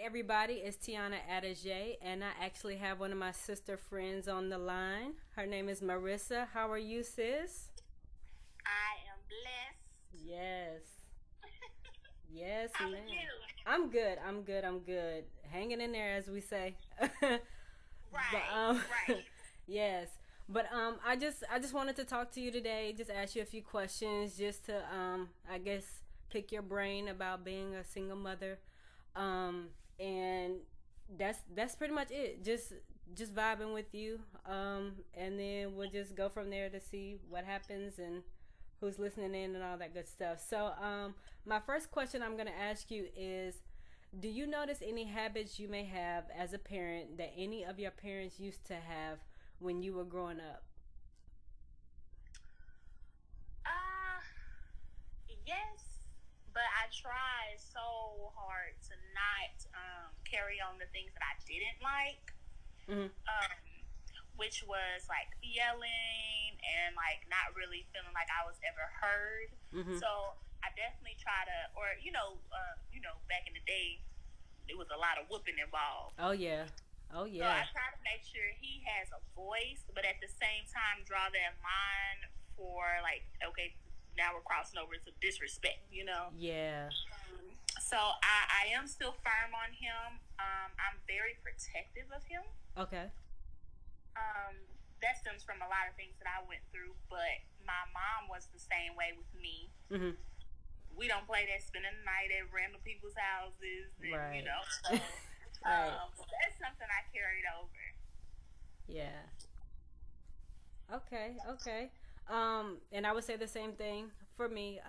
everybody, it's Tiana Adeje, and I actually have one of my sister friends on the line. Her name is Maurisa. How are you, sis? I am blessed. Yes. Yes, How are man. you? I'm good. I'm good. I'm good. Hanging in there, as we say. But Right, right. yes. But I just wanted to talk to you today. Just ask you a few questions, just to I guess pick your brain about being a single mother. And that's pretty much it. Just vibing with you. And then we'll just go from there to see what happens and who's listening in and all that good stuff. So, my first question I'm going to ask you is, do you notice any habits you may have as a parent that any of your parents used to have when you were growing up? Uh, yes, but I tried so hard to not carry on the things that I didn't like. Hmm. Um, which was like yelling and like not really feeling like I was ever heard. Hmm. So I definitely try to, or back in the day, it was a lot of whooping involved. Oh yeah. Oh So yeah. I try to make sure he has a voice, but at the same time draw that line for like, okay, now we're crossing over to disrespect. Yeah. So I am still firm on him. I'm very protective of him. Okay. Um, that stems from a lot of things that I went through, but my mom was the same way with me. Hmm. We don't play that spending the night at random people's houses, and Right. so Right. that's something I carried over. Yeah. Okay. Okay. And I would say the same thing for me.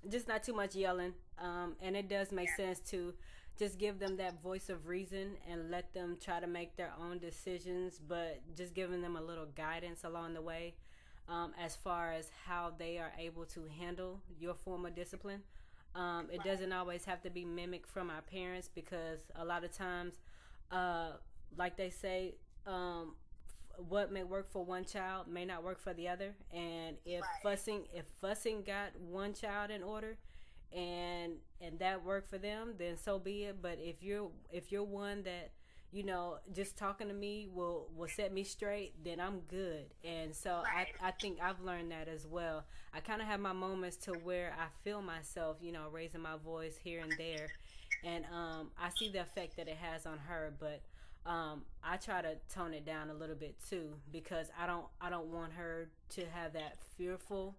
Just not too much yelling. And it does make Yeah, sense to just give them that voice of reason and let them try to make their own decisions, but just giving them a little guidance along the way, as far as how they are able to handle your form of discipline. It right, doesn't always have to be mimicked from our parents, because a lot of times, uh, like they say, what may work for one child may not work for the other. And if right, fussing got one child in order, and that worked for them, then so be it. But if you're one that, just talking to me will set me straight, then I'm good. And so right, I think I've learned that as well. I kind of have my moments to where I feel myself, raising my voice here and there, and I see the effect that it has on her. But I try to tone it down a little bit too, because I don't want her to have that fearful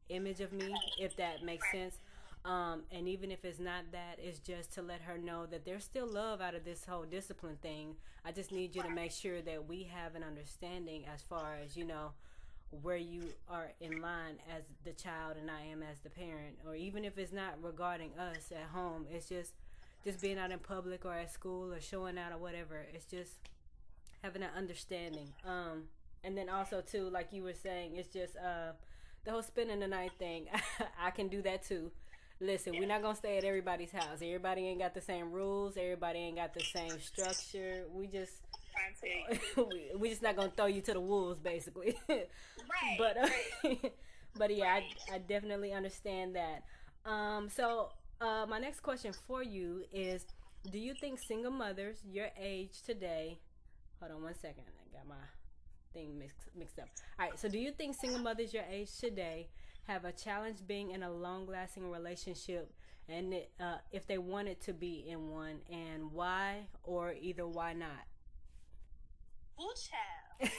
image of me, if that makes right, sense. And even if it's not that, it's just to let her know that there's still love out of this whole discipline thing. I just need you to right, make sure that we have an understanding as far as, where you are in line as the child and I am as the parent. Or even if it's not regarding us at home, it's just being out in public or at school or showing out or whatever. It's just having an understanding. And then also too, like you were saying, it's just the whole spending the night thing. I can do that too. Listen, we're yeah. not gonna stay at everybody's house. Everybody ain't got the same rules. Everybody ain't got the same structure. We just Trying to tell you. we just not gonna throw you to the wolves, basically. Right, but right, but yeah, right. I definitely understand that. So my next question for you is: do you think single mothers your age today? Hold on one second. I got my thing mixed up. All right. So, do you think single mothers your age today have a challenge being in a long lasting relationship, and if they wanted to be in one, and why, or either why not? Ooh, child.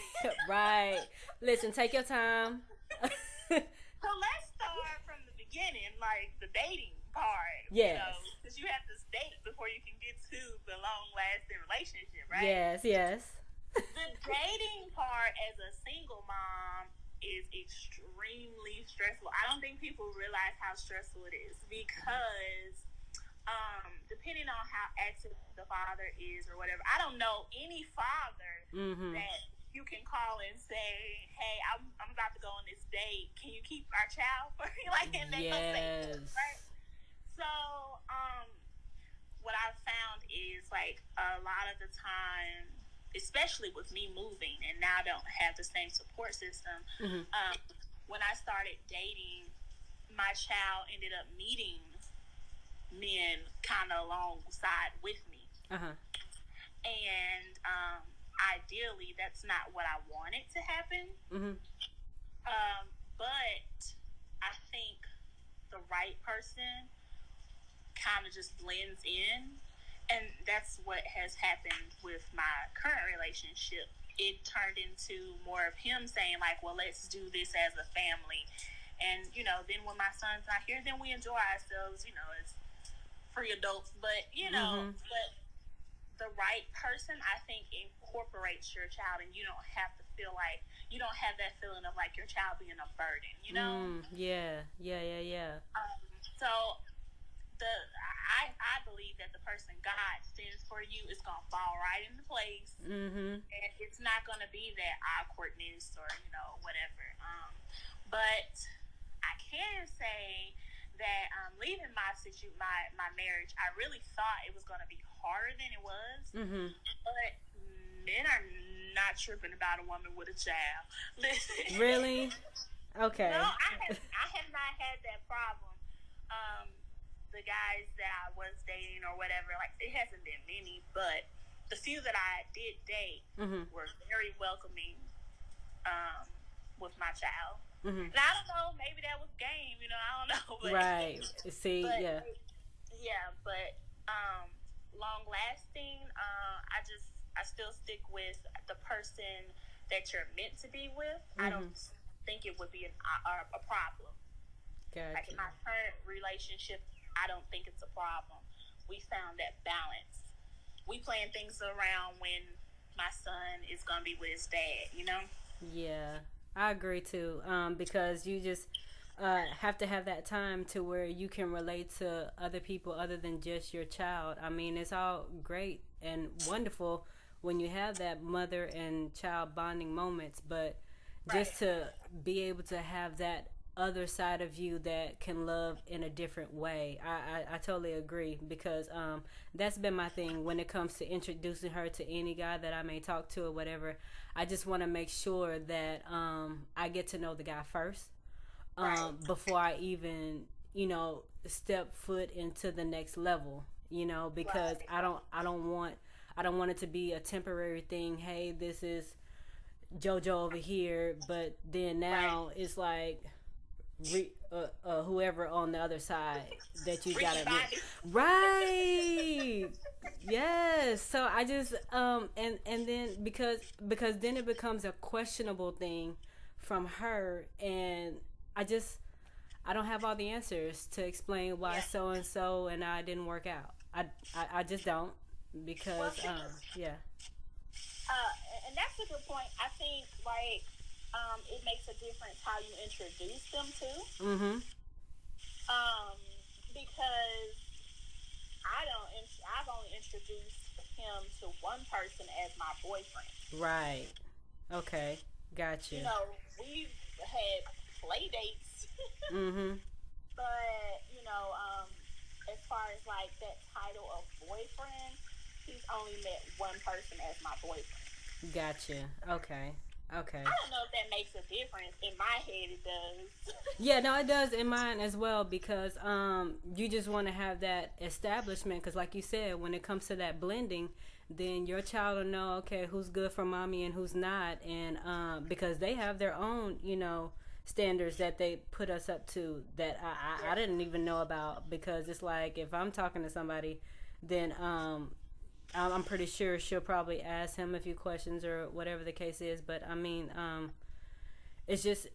Right. Listen, take your time. So let's start from the beginning, like the dating part, Yes. because you have to date before you can get to the long lasting relationship, right? Yes. Yes. The dating part as a single mom is extremely stressful. I don't think people realize how stressful it is because depending on how active the father is or whatever, I don't know any father Mm-hmm. that you can call and say, "Hey, I'm about to go on this date. Can you keep our child for me?" Like, and they gonna say yes, Yes. right? So, what I've found is like a lot of the time, especially with me moving and now I don't have the same support system. Mm-hmm. Um, when I started dating, my child ended up meeting men kind of alongside with me. Uh-huh. And ideally, that's not what I wanted to happen. Mm-hmm. But I think the right person kind of just blends in. And that's what has happened with my current relationship. It turned into more of him saying, like, well, let's do this as a family. And, then when my son's not here, then we enjoy ourselves, as free adults. But, but the right person, I think, incorporates your child, and you don't have to feel like, you don't have that feeling of, like, your child being a burden, Yeah. So I believe that the person God sends for you is gonna fall right into place, Mm-hmm. and it's not gonna be that awkwardness or whatever. But I can say that leaving my marriage, I really thought it was gonna be harder than it was. Mm-hmm. But men are not tripping about a woman with a child. Listen, Really? Okay. no, I have not had that problem. The guys that I was dating or whatever, like, it hasn't been many, but the few that I did date Mm-hmm. were very welcoming with my child. Mm-hmm. And I don't know, maybe that was game, I don't know. But, Right. See, but, yeah. Yeah, but long lasting, I still stick with the person that you're meant to be with. Mm-hmm. I don't think it would be a problem. Gotcha. Like in my current relationship, I don't think it's a problem. We found that balance. We plan things around when my son is gonna be with his dad. Yeah, I agree too. Because you just have to have that time to where you can relate to other people other than just your child. I mean, it's all great and wonderful when you have that mother and child bonding moments, but just to be able to have that other side of you that can love in a different way. I totally agree, because that's been my thing when it comes to introducing her to any guy that I may talk to or whatever. I just want to make sure that I get to know the guy first, before I even step foot into the next level, because I don't want it to be a temporary thing. Hey, this is JoJo over here, but then now it's like whoever on the other side that you gotta meet. Right. Yes. So I just and then because then it becomes a questionable thing from her, and I don't have all the answers to explain why so and so and I didn't work out. I just don't, because yeah. And that's a good point. I think, like, it makes a difference how you introduce them to. Mm-hmm. Because I've only introduced him to one person as my boyfriend. Right. Okay. Gotcha. We've had play dates. Mm-hmm. But, as far as, like, that title of boyfriend, he's only met one person as my boyfriend. Gotcha. Okay. I don't know if that makes a difference. In my head, it does. Yeah, no, it does in mine as well, because you just want to have that establishment, because like you said, when it comes to that blending, then your child will know, okay, who's good for mommy and who's not, and because they have their own, standards that they put us up to that I didn't even know about, because it's like, if I'm talking to somebody, then I'm pretty sure she'll probably ask him a few questions or whatever the case is. But I mean, it's just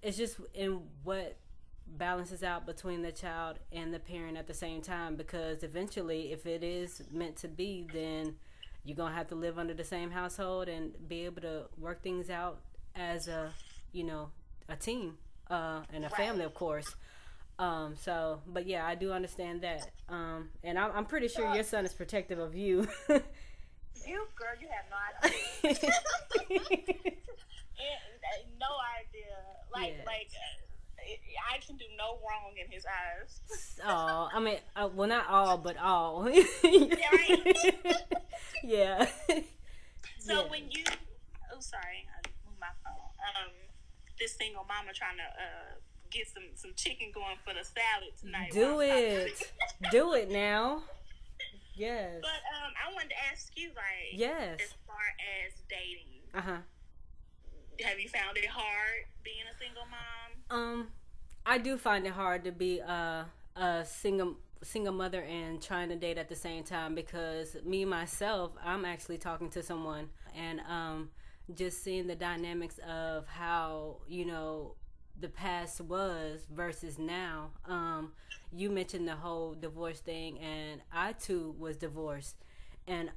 in what balances out between the child and the parent at the same time, because eventually, if it is meant to be, then you're gonna have to live under the same household and be able to work things out as a team and a family, of course. But yeah, I do understand that. And I'm pretty sure your son is protective of you. You, girl, you have no idea. No idea. I can do no wrong in his eyes. Oh, I mean, well, not all, but all. Yeah. So when you, sorry, I moved my phone. This single mama trying to get some chicken going for the salad tonight. Do it now. Yes. But I wanted to ask you, like, Yes. as far as dating, Uh-huh. have you found it hard being a single mom? Um, I do find it hard to be a single mother and trying to date at the same time because me myself, I'm actually talking to someone and just seeing the dynamics of how the past was versus now. You mentioned the whole divorce thing, and I too was divorced, and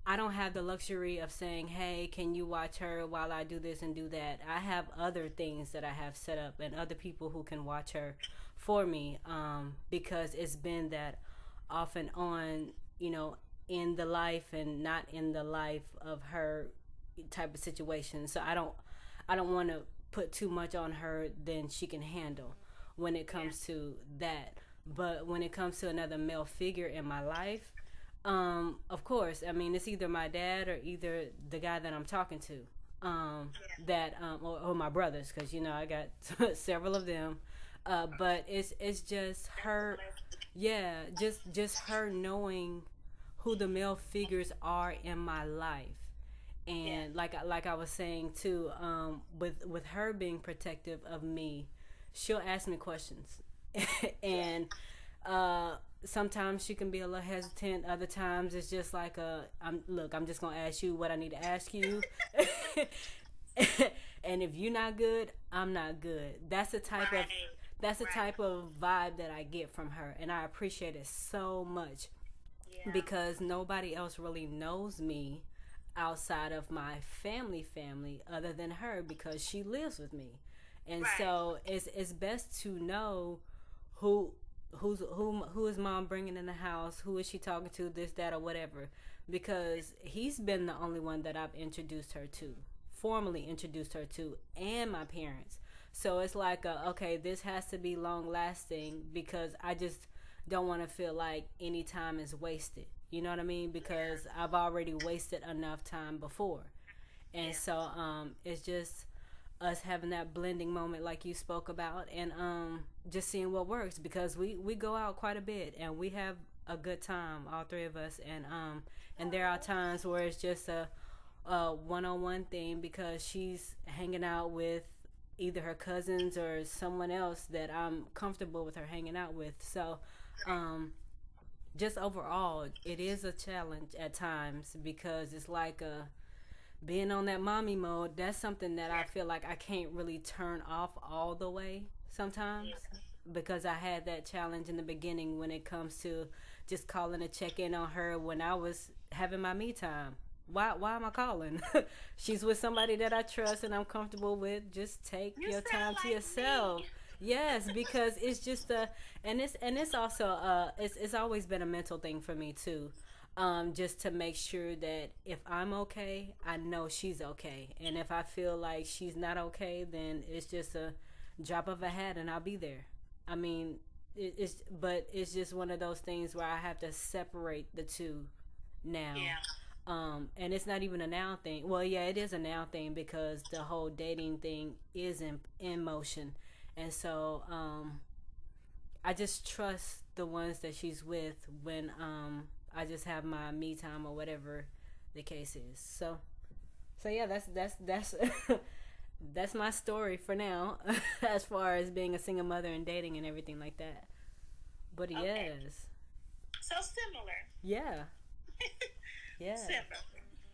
I don't have the luxury of saying, "Hey, can you watch her while I do this and do that?" I have other things that I have set up and other people who can watch her for me, because it's been that off and on, in the life and not in the life of her type of situation. So I don't want to put too much on her than she can handle when it comes to that. But when it comes to another male figure in my life, of course, I mean, it's either my dad or either the guy that I'm talking to, or my brothers, because I got several of them. But it's just her, yeah, just her knowing who the male figures are in my life, and like I was saying too, with her being protective of me, she'll ask me questions, and sometimes she can be a little hesitant. Other times it's just like I'm just gonna ask you what I need to ask you, and if you're not good, I'm not good. That's the type of vibe that I get from her, and I appreciate it so much because nobody else really knows me outside of my family other than her because she lives with me. And so it's best to know who who is mom bringing in the house, who is she talking to, this, that, or whatever, because he's been the only one that I've introduced her to, formally introduced her to, and my parents. So it's like okay, this has to be long lasting because I just don't want to feel like any time is wasted. You know what I mean? Because I've already wasted enough time before. And so it's just us having that blending moment like you spoke about, and just seeing what works, because we go out quite a bit and we have a good time, all three of us, and there are times where it's just a one-on-one thing because she's hanging out with either her cousins or someone else that I'm comfortable with her hanging out with. So just overall, it is a challenge at times because it's like being on that mommy mode. That's something that I feel like I can't really turn off all the way sometimes, because I had that challenge in the beginning when it comes to just calling to check in on her when I was having my me time. Why am I calling? She's with somebody that I trust and I'm comfortable with. Just take your time to yourself. Me. Yes, because it's just it's also it's always been a mental thing for me too. Just to make sure that if I'm okay, I know she's okay, and if I feel like she's not okay, then it's just a drop of a hat and I'll be there. I mean, it's just one of those things where I have to separate the two now. Yeah. And it's not even a now thing. Well, yeah, it is a now thing because the whole dating thing is in motion, and so I just trust the ones that she's with when I just have my me time or whatever the case is. So yeah, that's that's my story for now, as far as being a single mother and dating and everything like that. But yes, so similar. Yeah. Yeah. Similar.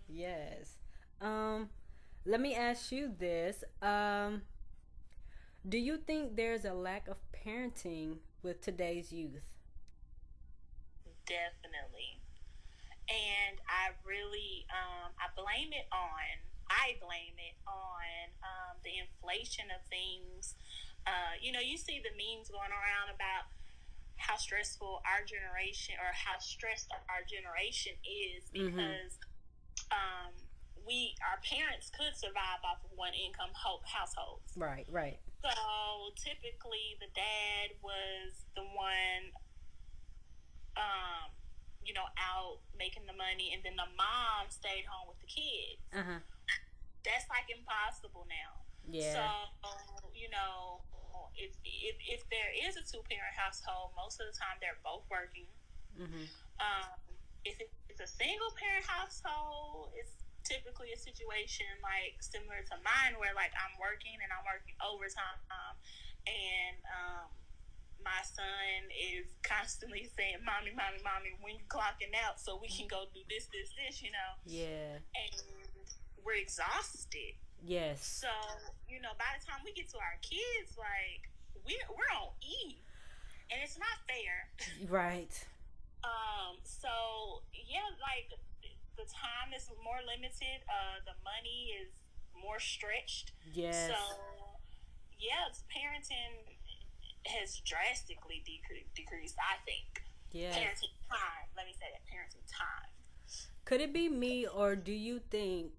Yes. Let me ask you this. Do you think there's a lack of parenting with today's youth? Definitely. And I really I blame it on the inflation of things. You see the memes going around about how stressful our generation, or how stressed our generation is, because our parents could survive off of one income households. Right. So typically the dad was the one out making the money, and then the mom stayed home with the kids. That's like impossible now. Yeah. So if there is a 2-parent household, most of the time they're both working. Mm-hmm. Um, if it's a single parent household, it's typically a situation like similar to mine where like I'm working and I'm working overtime, and my son is constantly saying, "Mommy, mommy, mommy, when you clocking out so we can go do this." Yeah. And we're exhausted. Yes. So, by the time we get to our kids, like we're on E, and it's not fair. Right. So yeah, like the time is more limited. The money is more stretched. Yes. So yeah, parenting has drastically decreased. I think. Yes. Parenting time. Let me say that parenting time. Could it be me, or do you think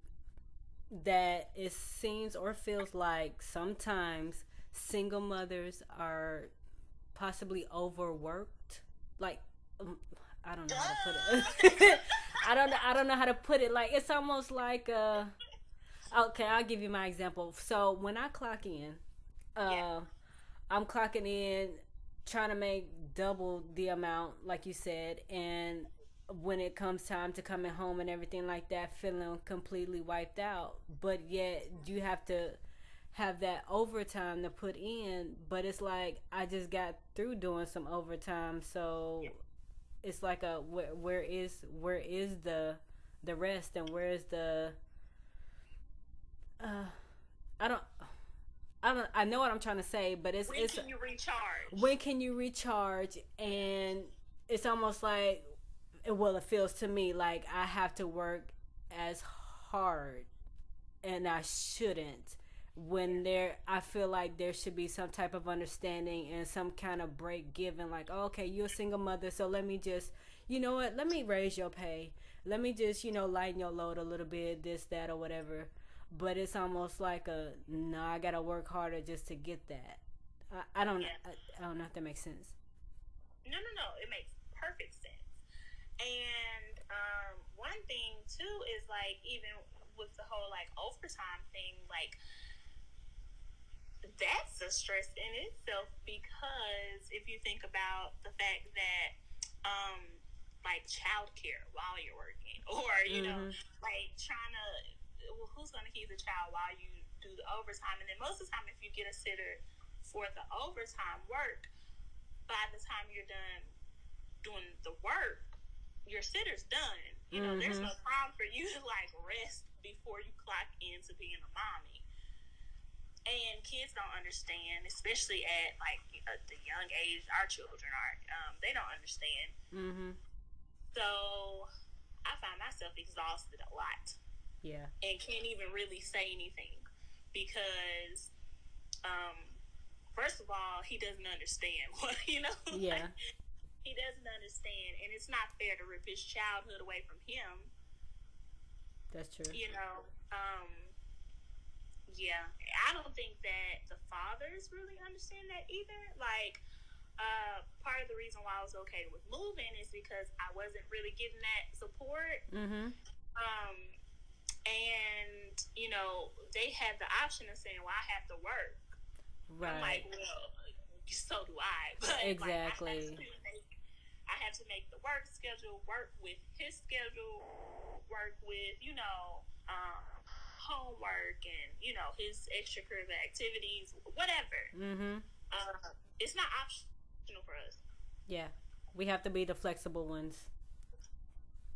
that it seems or feels like sometimes single mothers are possibly overworked? Like, I don't know how to put it. I don't know how to put it. Like, it's almost like okay, I'll give you my example. So when I clock in, Yeah. I'm clocking in trying to make double the amount, like you said, and when it comes time to coming home and everything like that, feeling completely wiped out. But yet you have to have that overtime to put in. But it's like I just got through doing some overtime, so it's like a where is the rest, and where is the uh I don't I know what I'm trying to say, but when can you recharge? When can you recharge? And it's almost like, well, it feels to me like I have to work as hard, and I shouldn't. When I feel like there should be some type of understanding and some kind of break given. Like, oh, okay, you're a single mother, so let me just, you know what? Let me raise your pay. Let me just, lighten your load a little bit, this, that, or whatever. But it's almost like no, I gotta work harder just to get that. I don't, Yeah. I don't know if that makes sense. No. It makes perfect sense. And one thing too is like even with the whole like overtime thing, like that's a stress in itself because if you think about the fact that like childcare while you're working, or like trying to, well, who's going to keep the child while you do the overtime? And then most of the time, if you get a sitter for the overtime work, by the time you're done doing the work, your sitter's done. There's no time for you to like rest before you clock into being a mommy. And kids don't understand, especially at like the young age our children are. They don't understand. Mm-hmm. So I find myself exhausted a lot. Yeah. And can't even really say anything because, first of all, he doesn't understand. Yeah. Like, he doesn't understand, and it's not fair to rip his childhood away from him. That's true. Yeah, I don't think that the fathers really understand that either. Like, part of the reason why I was okay with moving is because I wasn't really getting that support. Mm-hmm. And they had the option of saying, "Well, I have to work." Right. I'm like, well, so do I. But exactly. Like, I have to make the work schedule work with his schedule, work with homework and his extracurricular activities, whatever. Mm-hmm. It's not optional for us. Yeah, we have to be the flexible ones.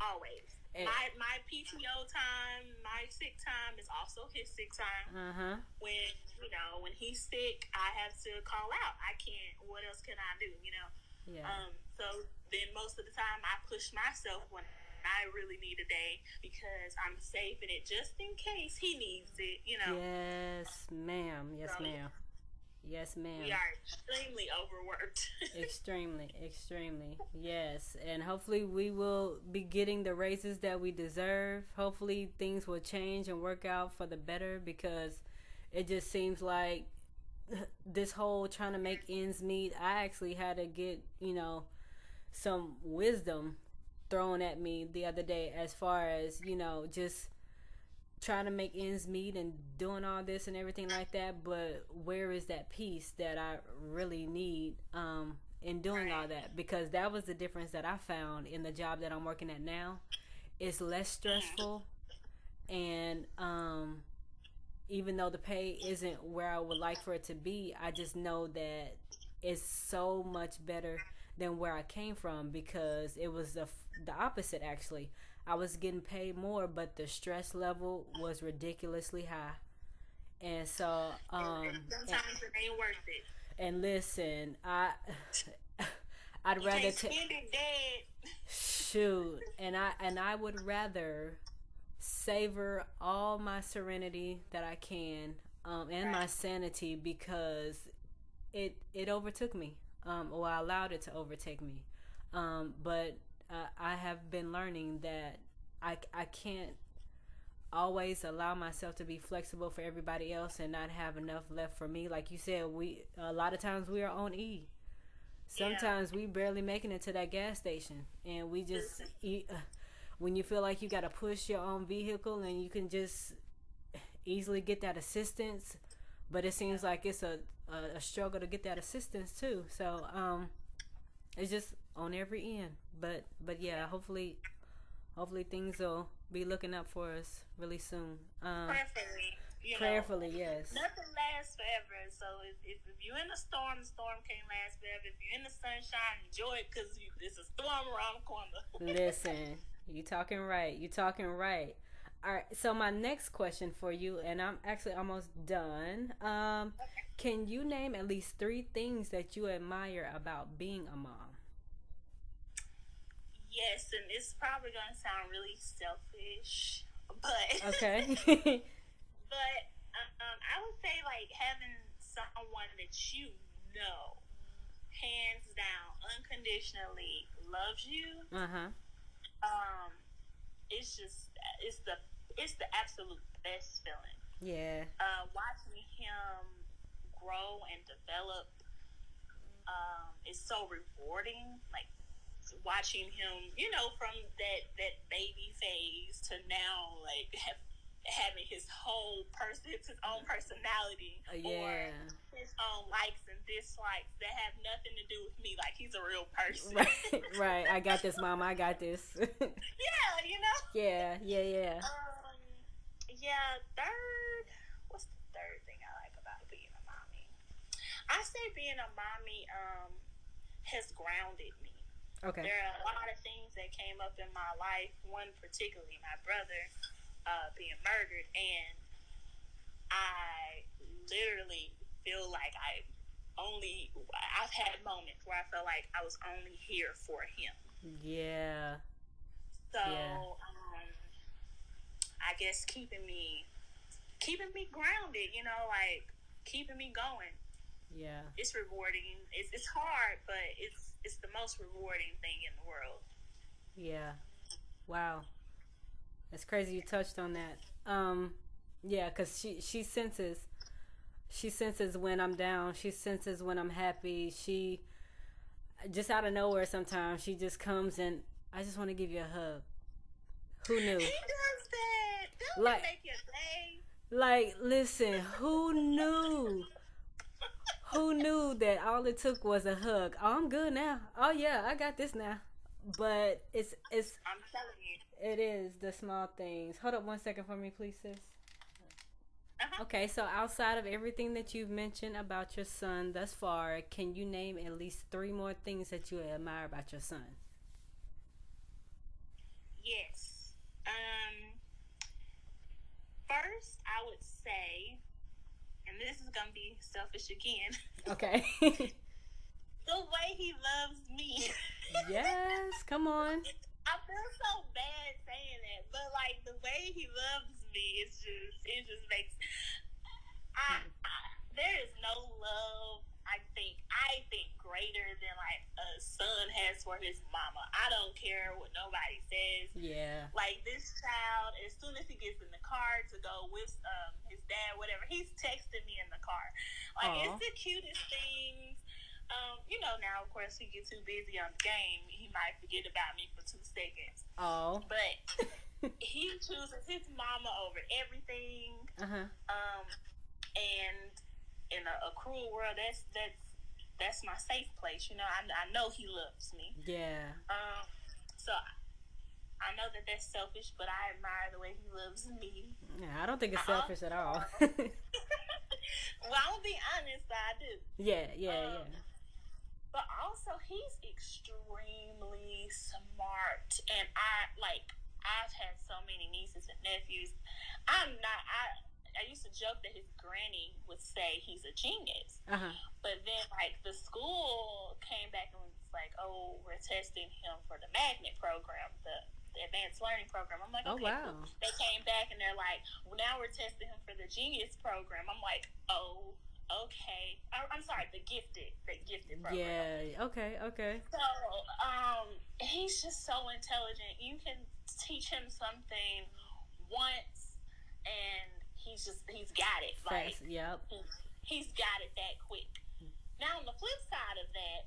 Always. My PTO time, my sick time is also his sick time. Uh-huh. When he's sick, I have to call out. I can't. What else can I do? Yeah. So then most of the time I push myself when I really need a day because I'm saving it just in case he needs it. Yes, ma'am. Yes, ma'am. Yes, ma'am. We are extremely overworked. extremely. Yes. And hopefully we will be getting the raises that we deserve. Hopefully things will change and work out for the better, because it just seems like this whole trying to make ends meet, I actually had to get, some wisdom thrown at me the other day, as far as, just trying to make ends meet and doing all this and everything like that, but where is that peace that I really need? in doing all that, because that was the difference that I found in the job that I'm working at now. It's less stressful, and even though the pay isn't where I would like for it to be, I just know that it's so much better than where I came from, because it was the opposite actually. I was getting paid more, but the stress level was ridiculously high. And so Sometimes it ain't worth it. and listen, I'd You rather can't spend it dead. shoot, and I would rather savor all my serenity that I can, and my Right. sanity, because it overtook me, or I allowed it to overtake me. But I have been learning that I can't always allow myself to be flexible for everybody else and not have enough left for me. Like you said, we a lot of times we are on E. Yeah. Sometimes we barely making it to that gas station, and we just eat. When you feel like you got to push your own vehicle and you can just easily get that assistance, but it seems like it's a struggle to get that assistance too. So it's just on every end. But yeah, hopefully things will be looking up for us really soon. Prayerfully, Prayerfully, yes. nothing lasts forever. So if you're in a storm, the storm can't last forever. If you're in the sunshine, enjoy it because there's a storm around the corner. Listen, you talking right. You talking right. All right. So my next question for you, and I'm actually almost done. Can you name at least three things that you admire about being a mom? Yes, and it's probably gonna sound really selfish, but Okay. but I would say like having someone that know, hands down, unconditionally loves you. Uh huh. Um, it's just it's the absolute best feeling. Yeah. Watching him grow and develop is so rewarding. Like watching him, from that baby phase to now, like having his whole person, his own personality, or Yeah. his own likes and dislikes that have nothing to do with me. Like he's a real person. Right. Right. I got this, mom. I got this. Yeah, Yeah. Yeah. Yeah. Yeah. Third, what's the third thing I like about being a mommy? I say being a mommy has grounded me. Okay. There are a lot of things that came up in my life. One particularly, my brother being murdered, and I literally feel like I've had moments where I felt like I was only here for him. Yeah. So Yeah. I guess keeping me grounded, like keeping me going. Yeah. It's rewarding. It's hard, but it's the most rewarding thing in the world. Yeah. Wow. It's crazy you touched on that. Yeah, cuz she senses when I'm down. She senses when I'm happy. She just out of nowhere sometimes she just comes and I just want to give you a hug. Who knew? He does that. That Like- would make your day. Like, listen, who knew? Who knew that all it took was a hug? Oh, I'm good now. Oh yeah, I got this now. But it's I'm telling you. it is the small things. Hold up 1 second for me, please, sis. Uh-huh. Okay, so outside of everything that you've mentioned about your son thus far, can you name at least three more things that you admire about your son? Yes. First, I would say, and this is gonna be selfish again, Okay. the way he loves me. Yes, come on. I feel so bad saying that, but like the way he loves me, it just makes. There is no love I think greater than like a son has for his mama. I don't care what nobody says. Yeah. Like this child, as soon as he gets in the car to go with his dad, whatever, he's texting me in the car. Like Aw. it's the cutest things. Now of course he gets too busy on the game. He might forget about me for 2 seconds. Oh. But he chooses his mama over everything. Uh-huh. And in a cruel world, that's that's my safe place. I know he loves me. Yeah. So I know that that's selfish, but I admire the way he loves me. Yeah, I don't think it's selfish at all. Well, I'm gonna be honest, I do. Yeah, yeah. But also, he's extremely smart, and I've had so many nieces and nephews. I'm not. I used to joke that his granny would say he's a genius. But then, like, the school came back and was like, "Oh, we're testing him for the magnet program, the advanced learning program." I'm like, "Okay." Oh, wow. Cool. They came back and they're like, "Well, now we're testing him for the genius program." I'm like, "Oh, okay." I'm sorry, the gifted program. Yeah. Okay. So, he's just so intelligent. You can teach him something once, and he's got it. Fast. Like, yep. He's got it that quick. Now, on the flip side of that,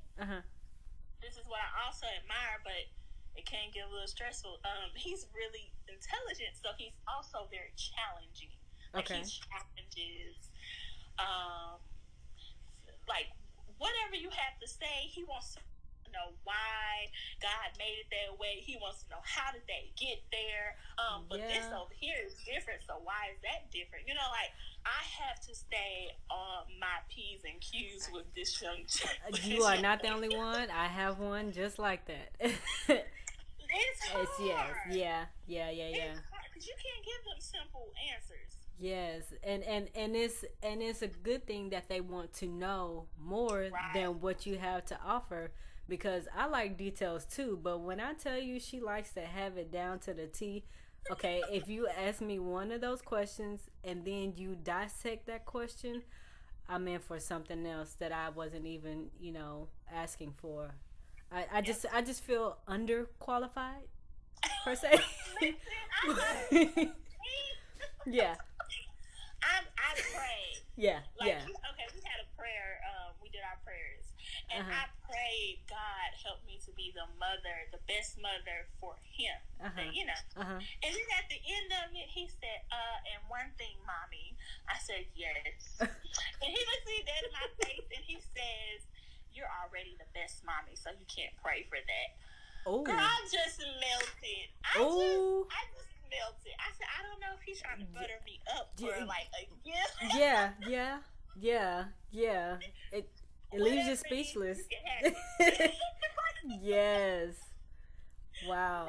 this is what I also admire, but it can get a little stressful. He's really intelligent, so he's also very challenging. Like, he challenges, like, whatever you have to say, he wants to know why God made it that way. He wants to know how did they get there. But this over here is different, so why is that different? Like, I have to stay on my P's and Q's with this young You are not the only one. I have one just like that. It's hard. Yeah. It's hard because you can't give them simple answers. Yes, and it's a good thing that they want to know more than what you have to offer, because I like details too, but when I tell you she likes to have it down to the T, okay, if you ask me one of those questions and then you dissect that question, I'm in for something else that I wasn't even, asking for. I just feel underqualified per se. Yeah. I prayed. Yeah. Okay, we had a prayer. We did our prayers, and I prayed, God help me to be the best mother for him. And then at the end of it, he said, "And one thing, mommy." I said, "Yes." And he looks me dead in my face, and he says, "You're already the best mommy, so you can't pray for that." Oh. Girl, I just melted. I just melted. I said, I don't know if he's trying to butter me up for like a gift. Yeah. It leaves you speechless. Yes. Wow.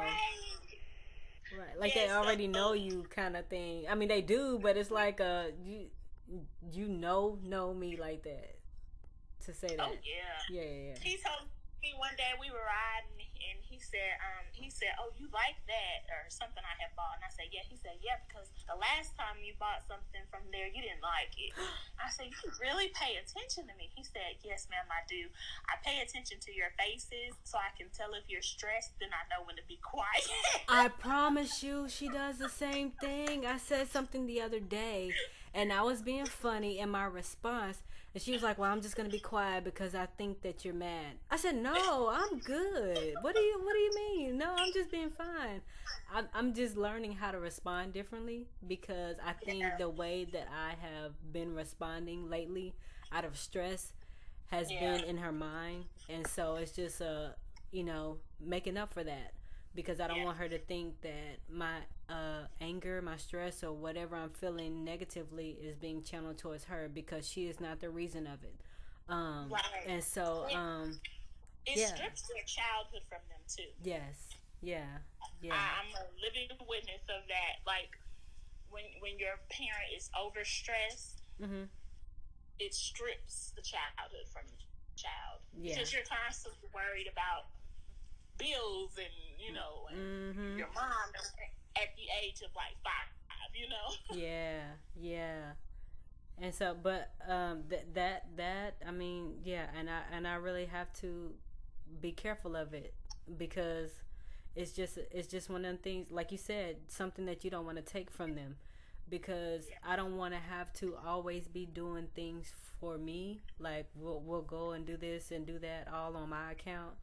Right. Like they already know you kind of thing. I mean, they do, but it's like you know me like that to say that. Oh yeah. Yeah. He told me one day we were riding, and he said, "Oh, you like that or something I have bought?" And I said, "Yeah." He said, "Yeah, because the last time you bought something from there, you didn't like it." I said, "You really pay attention to me?" He said, "Yes, ma'am, I do. I pay attention to your faces so I can tell if you're stressed, then I know when to be quiet." I promise you, she does the same thing. I said something the other day, and I was being funny in my response. And she was like, "Well, I'm just gonna be quiet because I think that you're mad." I said, "No, I'm good. What do you mean? No, I'm just being fine." I'm just learning how to respond differently, because I think the way that I have been responding lately out of stress has been in her mind, and so it's just making up for that, because I don't want her to think that my anger, my stress, or whatever I'm feeling negatively is being channeled towards her, because she is not the reason of it. And so it strips their childhood from them too. Yes. Yeah. I'm a living witness of that. Like when your parent is overstressed, it strips the childhood from the child, because you're constantly worried about bills and and your mom at the age of like 5. Yeah. And so, but that I mean, and I really have to be careful of it, because it's just one of them things, like you said, something that you don't want to take from them, because I don't want to have to always be doing things for me. Like we'll go and do this and do that all on my account.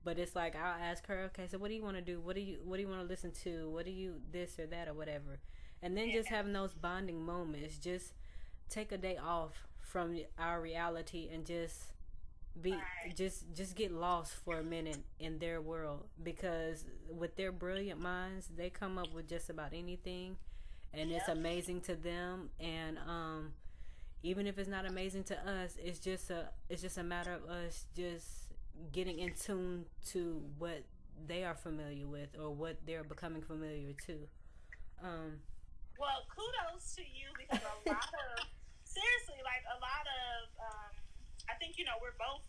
But it's like, I'll ask her, okay, so what do you want to do? What do you want to listen to? What do you this or that or whatever? And then just having those bonding moments. Just take a day off from our reality and just Be just get lost for a minute in their world, because with their brilliant minds, they come up with just about anything, and it's amazing to them. And even if it's not amazing to us, it's just a matter of us just getting in tune to what they are familiar with, or what they're becoming familiar to. Well, kudos to you, because a lot of, seriously, like a lot of, I think, we're both,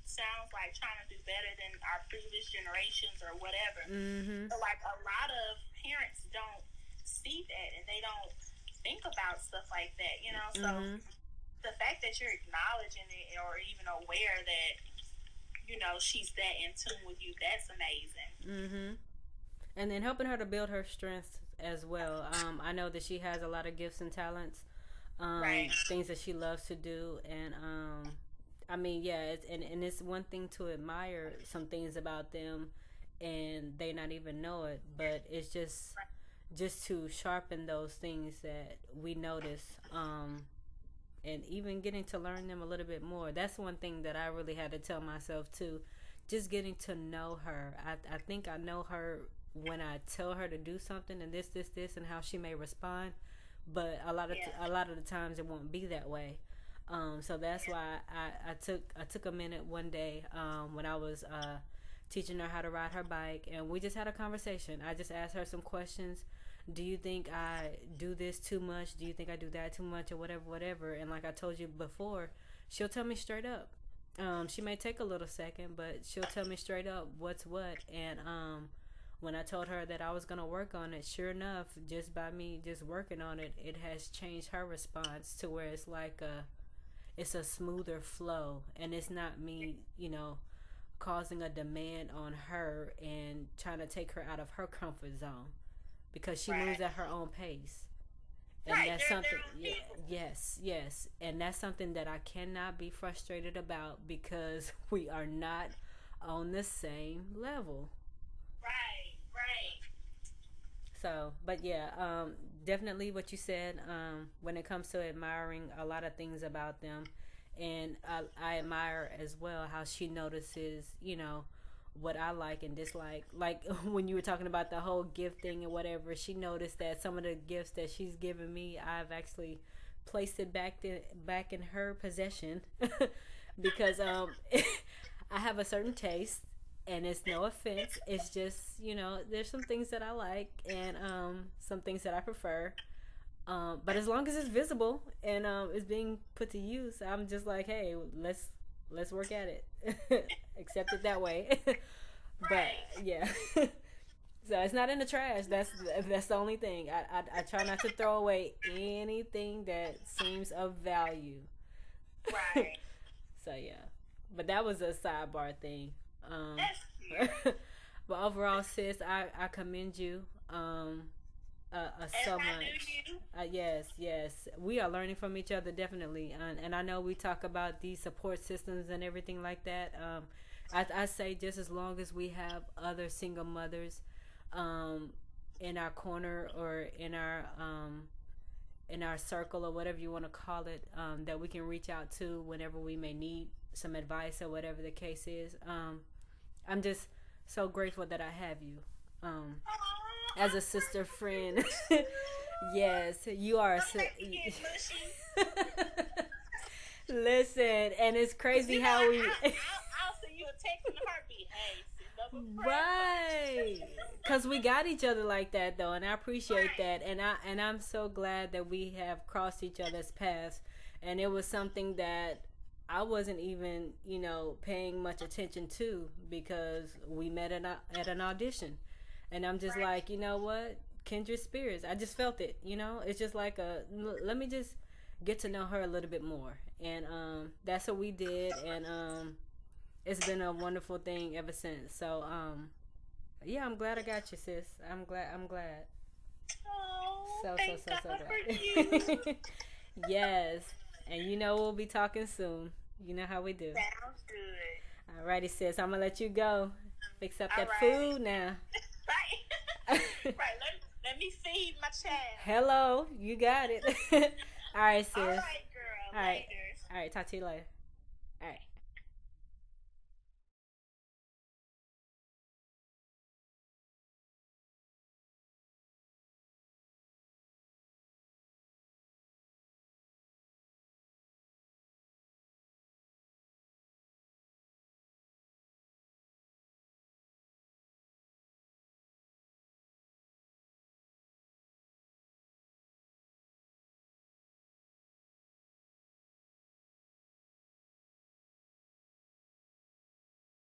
sounds like, trying to do better than our previous generations or whatever. Mm-hmm. So, like, a lot of parents don't see that, and they don't think about stuff like that, So, the fact that you're acknowledging it, or even aware that, she's that in tune with you, that's amazing. Mm-hmm. And then helping her to build her strengths as well. I know that she has a lot of gifts and talents, things that she loves to do, and I mean, yeah, it's one thing to admire some things about them, and they not even know it, but it's just to sharpen those things that we notice, and even getting to learn them a little bit more. That's one thing that I really had to tell myself too, just getting to know her. I think I know her when I tell her to do something, and this, and how she may respond, but a lot of the times it won't be that way. So that's why I took a minute one day, when I was teaching her how to ride her bike, and we just had a conversation. I just asked her some questions. Do you think I do this too much? Do you think I do that too much, or whatever? And like I told you before, she'll tell me straight up. She may take a little second, but she'll tell me straight up what's what. And when I told her that I was going to work on it, sure enough, just by me just working on it, it has changed her response to where it's like it's a smoother flow, and it's not me, causing a demand on her and trying to take her out of her comfort zone, because she moves at her own pace. And that's something, yes. And that's something that I cannot be frustrated about, because we are not on the same level. Right. So, but yeah, definitely what you said, when it comes to admiring a lot of things about them. And I admire as well how she notices, what I like and dislike. Like when you were talking about the whole gift thing and whatever, she noticed that some of the gifts that she's given me, I've actually placed it back in her possession, because I have a certain taste. And it's no offense. It's just, there's some things that I like, and some things that I prefer. But as long as it's visible and it's being put to use, I'm just like, hey, let's work at it. Accept it that way. But yeah. So it's not in the trash. That's the only thing. I try not to throw away anything that seems of value. Right. So yeah. But that was a sidebar thing. That's cute. But overall, sis, I commend you so much. Yes, we are learning from each other, definitely, and I know we talk about these support systems and everything like that. I say just as long as we have other single mothers in our corner, or in our circle, or whatever you want to call it, that we can reach out to whenever we may need some advice, or whatever the case is. I'm just so grateful that I have you as a sister friend. Yes, you are a sister. Listen, and it's crazy how we. I'll send you a text in a heartbeat. Hey, right, because we got each other like that though, and I appreciate that, and I'm so glad that we have crossed each other's paths, and it was something that I wasn't even, paying much attention to, because we met at an audition, and I'm just like, you know what, kindred spirits. I just felt it. It's just like let me just get to know her a little bit more, and that's what we did, and it's been a wonderful thing ever since. So yeah, I'm glad I got you, sis. I'm glad. Oh, so God glad. For you. Yes, and we'll be talking soon. You know how we do. Sounds good. Alrighty, sis. I'm gonna let you go. Fix up that food now. Right. Let me feed my child. Hello, you got it. All right, sis. All right, girl. All right. Later. All right. Talk to you later. All right.